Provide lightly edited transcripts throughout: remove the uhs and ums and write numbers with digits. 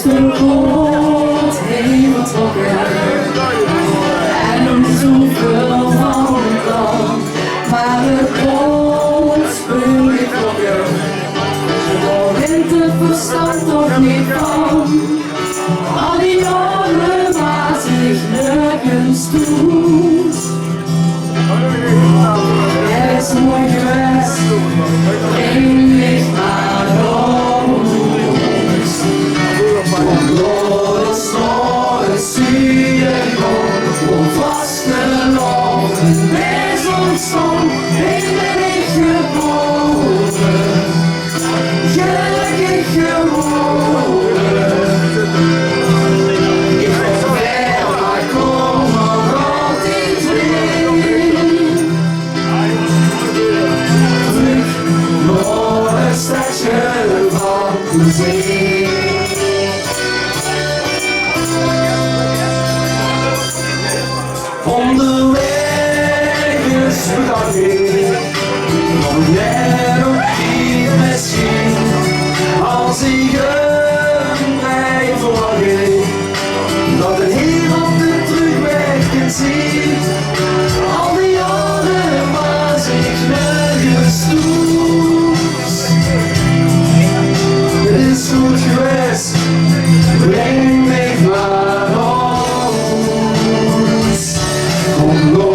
God heen vertrokken en zoveel van het land, maar het komt weer klokken. Daar wint het verstand toch niet van, al die jaren waar zich nergens doet. Er is mooi geweest, één licht maar ons. Los nooit zie je nog, vastgelopen is ons zon, ik ben ik geboren, gelukkig geworden. Ik ben ver, maar kom nog altijd weer. Terug naar het stadje van de zee. Onderweg is verganging, nog net op die misschien, als ik een rij verwachting, dat het hier op de terugweg kan zien. Al die jaren waar zich nergens doet. Het is goed geweest, breng mij maar op. Kom naar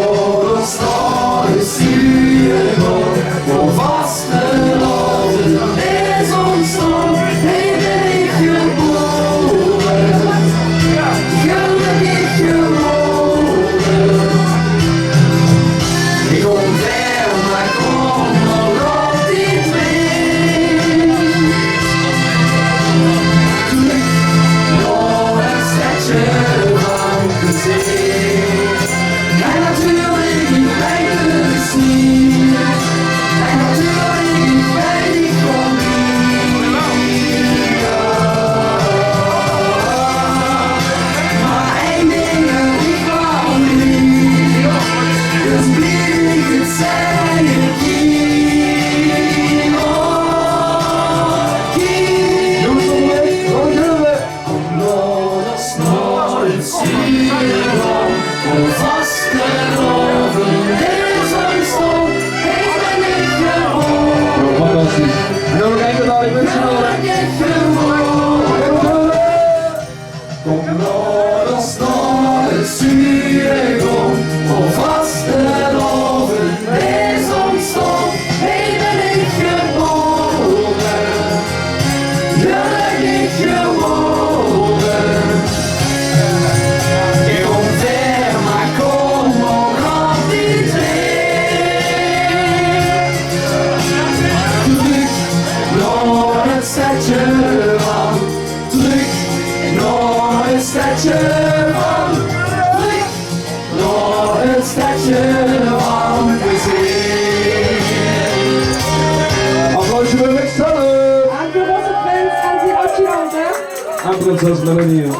ons naar het Zuidom, vast geloven is ons stond, hey ben ik geboren, gelukkig geworden. Ik kom ver, maar kom nog altijd weer. Terug naar het stadje van, terug naar het stadje van, terug naar het stadje van de zee. Applausje voor Rick Stellen! Aan de roze prins en zijn oudje. En prinses Melanie.